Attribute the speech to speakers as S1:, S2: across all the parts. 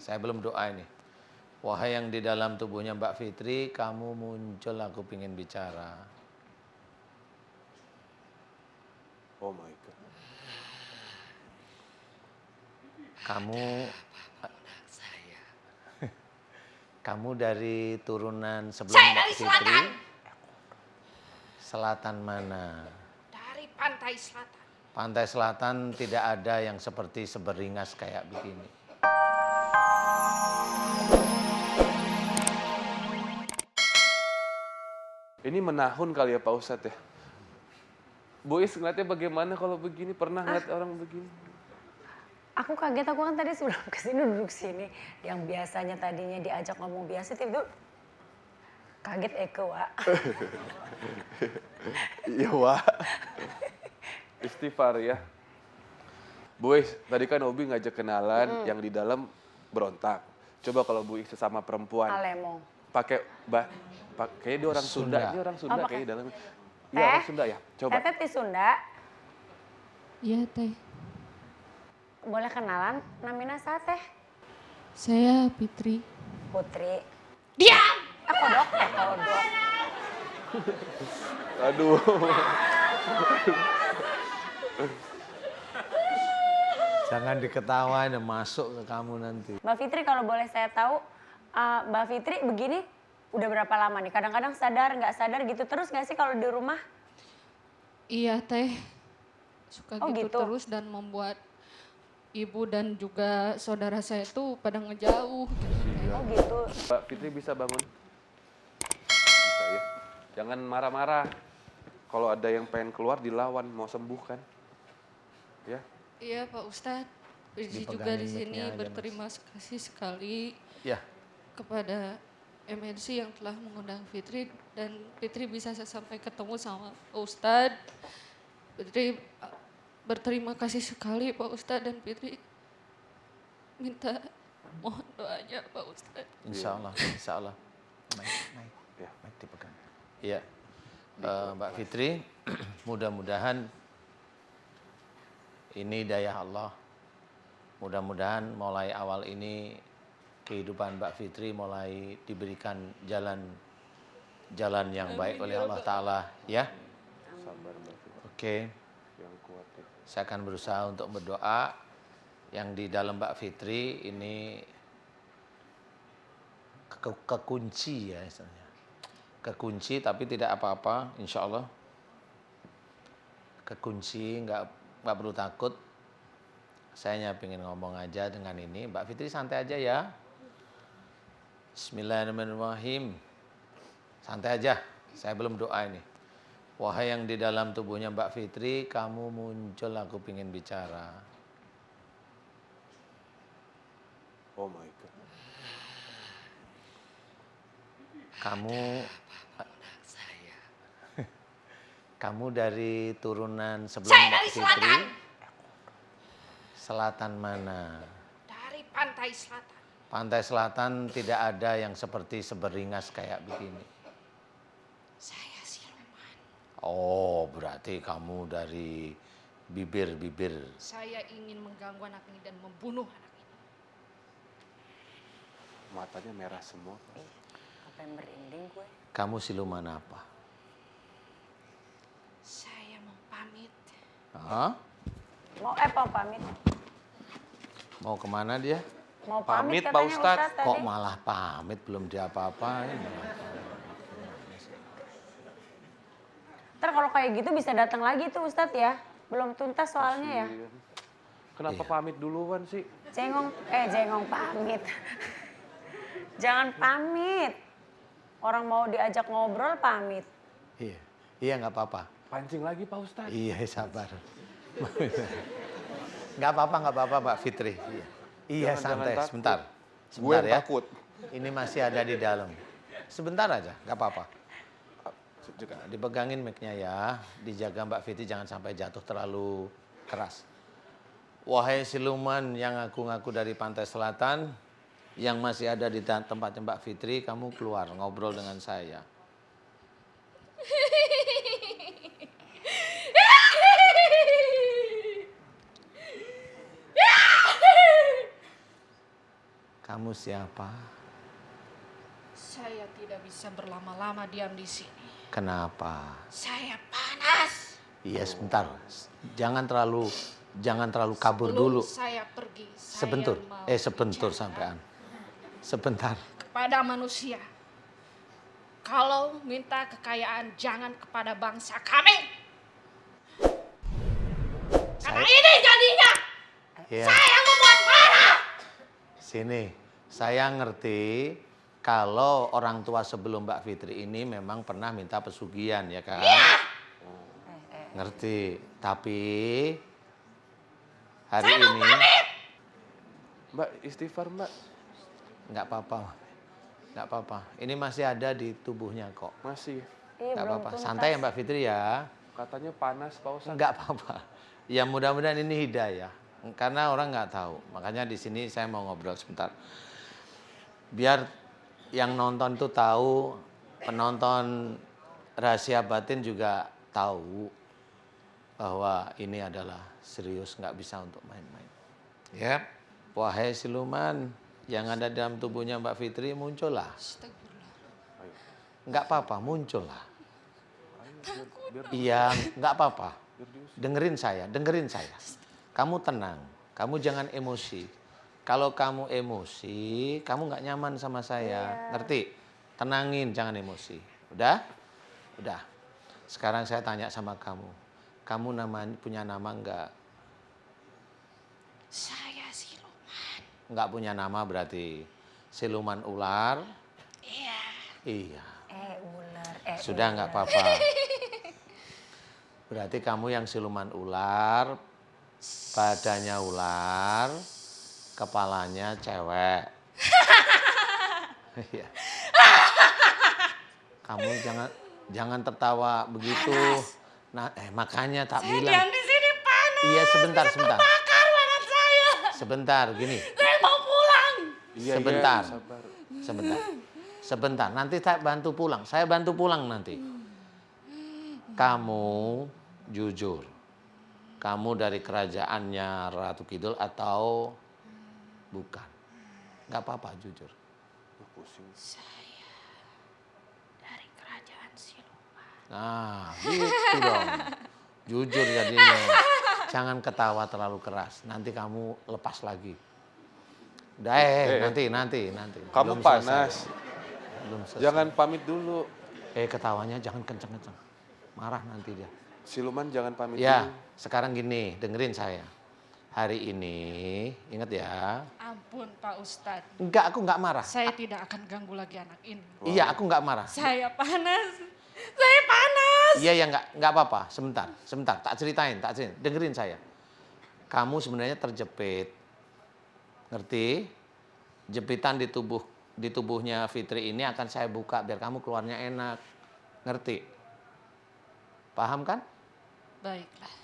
S1: saya belum doa ini. Wahai yang di dalam tubuhnya Mbak Fitri, kamu muncul, aku ingin bicara.
S2: Oh my God.
S1: Kamu dari turunan sebelum
S3: Saya
S1: Mbak
S3: dari
S1: Fitri.
S3: selatan.
S1: Selatan mana?
S3: Dari pantai selatan.
S1: Pantai selatan tidak ada yang seperti seberingas kayak begini.
S2: Ini menahun kali ya Pak Ustadz ya. Bu Is ngeliatnya bagaimana kalau begini? Pernah ngeliat orang begini?
S4: Aku kaget, aku kan tadi sebelum kesini duduk sini. Yang biasanya tadinya diajak ngomong biasa, tiba-tiba kaget Eke, Wak.
S2: Iya Wak. Istighfar ya. Bu Is, tadi kan Obi ngajak kenalan yang di dalam berontak. Coba kalau Bu Is sesama perempuan.
S4: Alemong.
S2: Pakai kayaknya dia orang Sunda. Ini orang Sunda kayaknya dalam. Iya orang Sunda ya. Coba.
S4: Teteh di Sunda.
S5: Iya teh.
S4: Boleh kenalan, namina sa teh?
S5: Saya Fitri.
S4: Putri.
S3: Diam!
S4: Kodok.
S2: Aduh.
S1: Jangan diketawain, masuk ke kamu nanti.
S4: Mbak Fitri, kalau boleh saya tahu, Mbak Fitri begini udah berapa lama nih? Kadang-kadang sadar, nggak sadar gitu terus nggak sih kalau di rumah?
S5: Iya teh. Suka
S4: Oh,
S5: gitu,
S4: gitu.
S5: terus dan membuat ibu dan juga saudara saya itu pada ngejauh. Gitu.
S4: Oh gitu.
S2: Mbak Fitri bisa bangun? Bisa ya. Jangan marah-marah. Kalau ada yang pengen keluar dilawan, mau sembuh kan? Ya.
S5: Iya Pak Ustadz. Puji juga
S1: Dipegangin
S5: di sini
S1: mic-nya aja, Mas.
S5: berterima kasih sekali
S1: Ya,
S5: kepada MNC yang telah mengundang Fitri dan Fitri bisa sampai ketemu sama Pak Ustadz. Fitri berterima kasih sekali Pak Ustadz dan Fitri minta mohon doanya Pak Ustadz.
S1: insya Allah. Naik,
S2: Ya.
S1: naik dipegang. Iya, Mbak Fitri, mudah-mudahan ini daya Allah. Mudah-mudahan mulai awal ini kehidupan Mbak Fitri mulai diberikan jalan yang baik oleh Allah Ta'ala. Ya,
S2: Sabar Mbak Fitri.
S1: oke.
S2: Yang kuat ya.
S1: Saya akan berusaha untuk berdoa yang di dalam Mbak Fitri ini kekunci ya istilahnya. Kekunci tapi tidak apa-apa, insya Allah. Kekunci, nggak perlu takut. Saya hanya pengen ngomong aja dengan ini. Mbak Fitri santai aja ya. Bismillahirrahmanirrahim. Santai aja, saya belum doa ini. Wahai yang di dalam tubuhnya Mbak Fitri, kamu muncul, aku ingin bicara.
S2: Oh my God.
S1: Kamu dari turunan sebelum
S3: Saya
S1: Mbak
S3: dari
S1: Fitri.
S3: selatan.
S1: Selatan mana?
S3: Dari pantai selatan.
S1: Pantai selatan tidak ada yang seperti seberingas kayak begini.
S3: Saya siluman.
S1: Oh, berarti kamu dari bibir-bibir.
S3: Saya ingin mengganggu anak ini dan membunuh anak ini.
S2: Matanya merah semua.
S4: Apa yang merinding gue?
S1: Kamu siluman apa?
S3: Saya mau pamit.
S1: Hah?
S4: Mau pamit?
S1: Mau kemana dia?
S4: Mau
S2: Pamit,
S4: pamit
S2: Pak
S4: katanya
S2: Ustadz.
S4: Ustadz
S1: Kok
S4: tadi.
S1: malah pamit, belum diapa-apain.
S4: Ntar kalau kayak gitu bisa datang lagi tuh Ustadz ya. Belum tuntas soalnya ya.
S2: Kasian. Kenapa
S1: Iya.
S2: pamit duluan sih?
S4: Jengong pamit. Jangan pamit. Orang mau diajak ngobrol pamit.
S1: Iya nggak apa-apa.
S2: Pancing lagi Pak Ustadz.
S1: Iya sabar. Nggak apa-apa Mbak Fitri. Iya
S2: Jangan
S1: santai,
S2: takut.
S1: sebentar.
S2: Gue yang
S1: ya.
S2: takut.
S1: Ini masih ada di dalam. Sebentar aja, nggak apa-apa.
S2: Juga.
S1: Dipegangin mic-nya ya, dijaga Mbak Fitri jangan sampai jatuh terlalu keras. Wahai siluman yang ngaku-ngaku dari pantai selatan, yang masih ada di tempatnya Mbak Fitri, kamu keluar ngobrol dengan saya. Kamu siapa?
S3: Saya tidak bisa berlama-lama diam di sini.
S1: Kenapa?
S3: Saya panas.
S1: Iya sebentar. Jangan terlalu kabur
S3: Sebelum
S1: dulu.
S3: saya pergi, saya
S1: Sebentar.
S3: mau
S1: Sebentar
S3: bicara
S1: sampean. Sebentar.
S3: kepada manusia. Kalau minta kekayaan jangan kepada bangsa kami. Karena ini jadinya
S1: Ya.
S3: saya membuat marah.
S1: Sini. Saya ngerti kalau orang tua sebelum Mbak Fitri ini memang pernah minta pesugihan ya kan? Ngerti. Tapi hari ini
S2: Mbak, istighfar Mbak.
S1: nggak apa-apa. Nggak apa-apa. Ini masih ada di tubuhnya kok.
S2: Masih.
S4: Iya,
S1: Nggak
S4: belum
S1: apa-apa.
S4: tuntas.
S1: Santai ya Mbak Fitri ya.
S2: Katanya panas Pak Ustadz.
S1: Nggak apa-apa. Ya mudah-mudahan ini hidayah. Karena orang nggak tahu. Makanya di sini saya mau ngobrol sebentar. Biar yang nonton itu tahu, penonton rahasia batin juga tahu bahwa ini adalah serius, nggak bisa untuk main-main. Ya, wahai siluman yang ada dalam tubuhnya Mbak Fitri, muncullah.
S5: Astagfirullah.
S1: Nggak apa-apa, muncullah. Iya, nggak apa-apa. Dengerin saya. Kamu tenang, kamu jangan emosi. Kalau kamu emosi, kamu nggak nyaman sama saya, ngerti? Tenangin, jangan emosi. Udah? Udah. Sekarang saya tanya sama kamu punya nama nggak?
S3: Saya siluman.
S1: Nggak punya nama berarti siluman ular?
S3: Iya.
S1: Iya.
S4: Ular.
S1: Sudah nggak apa-apa. Berarti kamu yang siluman ular, badannya ular, kepalanya cewek. Iya. Kamu jangan tertawa begitu. Nah, makanya tak
S3: Saya
S1: bilang.
S3: diam di sini panas.
S1: Iya, sebentar.
S3: Bakar badan saya.
S1: Sebentar, gini.
S3: Saya mau pulang.
S2: Iya,
S1: Sebentar.
S2: iya, sabar.
S1: Sebentar. Nanti saya bantu pulang. Saya bantu pulang nanti. Kamu jujur. Kamu dari kerajaannya Ratu Kidul atau bukan? Nggak apa-apa, jujur.
S2: Pusing.
S3: Saya dari kerajaan siluman.
S1: Nah, gitu dong. Jujur jadinya. Jangan ketawa terlalu keras. Nanti kamu lepas lagi. Udah nanti.
S2: Kamu
S1: Belum
S2: panas.
S1: selesai. Belum selesai.
S2: Jangan pamit dulu.
S1: Ketawanya jangan kenceng-kenceng. Marah nanti dia.
S2: Siluman jangan pamit
S1: Ya,
S2: dulu.
S1: sekarang gini, dengerin saya. Hari ini, ingat ya.
S3: Ampun Pak Ustadz.
S1: Enggak, aku enggak marah.
S3: Saya tidak akan ganggu lagi anak ini.
S1: Iya, aku enggak marah.
S3: Saya panas. Saya panas.
S1: Iya, ya enggak apa-apa. Sebentar. Tak ceritain. Dengerin saya. Kamu sebenarnya terjepit. Ngerti? Jepitan di tubuhnya Fitri ini akan saya buka biar kamu keluarnya enak. Ngerti? Paham kan?
S3: Baiklah.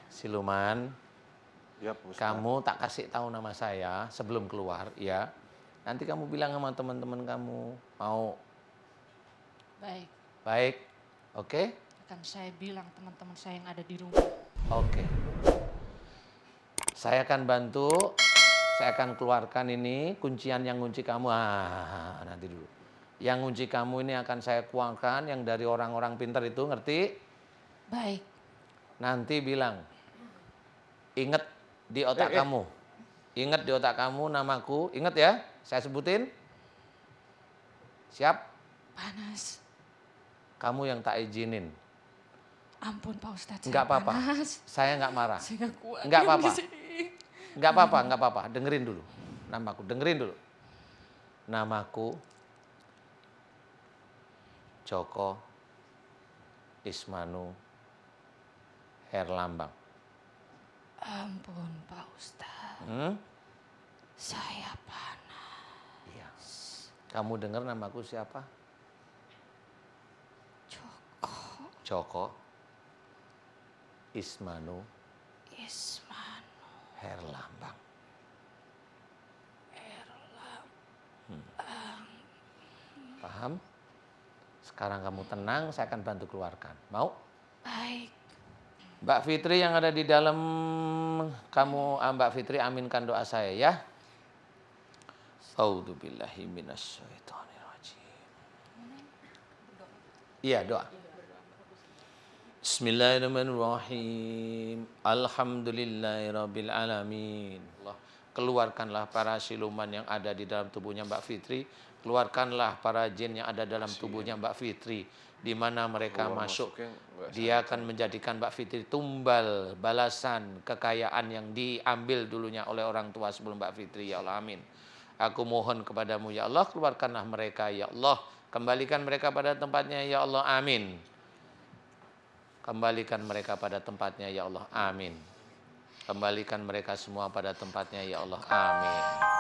S1: Siluman,
S2: Ya, Pak Ustadz.
S1: kamu tak kasih tahu nama saya sebelum keluar, ya. Nanti kamu bilang sama teman-teman kamu, mau
S3: Baik.
S1: baik, oke?
S3: Akan saya bilang teman-teman saya yang ada di rumah.
S1: Oke. Saya akan bantu, saya akan keluarkan ini kuncian yang ngunci kamu. Nanti dulu. Yang ngunci kamu ini akan saya keluarkan, yang dari orang-orang pintar itu, ngerti?
S3: Baik.
S1: Nanti bilang, ingat di otak kamu. Ingat di otak kamu namaku, ingat ya, saya sebutin. Siap?
S3: Panas.
S1: Kamu yang tak izinin.
S3: Ampun Pak Ustadz.
S1: Enggak
S3: saya
S1: apa-apa.
S3: panas.
S1: Saya enggak marah.
S3: Saya nggak kuat.
S1: Enggak
S3: diam di
S1: apa-apa.
S3: sini.
S1: Enggak apa-apa. Dengerin dulu. Namaku, dengerin dulu. Namaku Joko Ismanu Herlambang.
S3: Ampun Pak Ustadz. Saya panas.
S1: Iya. Kamu dengar namaku siapa? Joko Ismanu Herlambang. Paham? Sekarang kamu tenang, saya akan bantu keluarkan. Mau?
S3: Baik.
S1: Mbak Fitri yang ada di dalam, Mbak Fitri aminkan doa saya ya. A'udzu billahi minasyaitonir rajim. Iya, doa. Bismillahirrahmanirrahim. Alhamdulillahirabbil alamin. Allah, keluarkanlah para siluman yang ada di dalam tubuhnya Mbak Fitri, keluarkanlah para jin yang ada dalam tubuhnya Mbak Fitri. Di mana mereka masuk, dia akan menjadikan Mbak Fitri tumbal balasan kekayaan yang diambil dulunya oleh orang tua sebelum Mbak Fitri, ya Allah, amin. Aku mohon kepadamu ya Allah, keluarkanlah mereka ya Allah, kembalikan mereka pada tempatnya ya Allah, amin. Kembalikan mereka pada tempatnya ya Allah, amin. Kembalikan mereka semua pada tempatnya ya Allah, amin.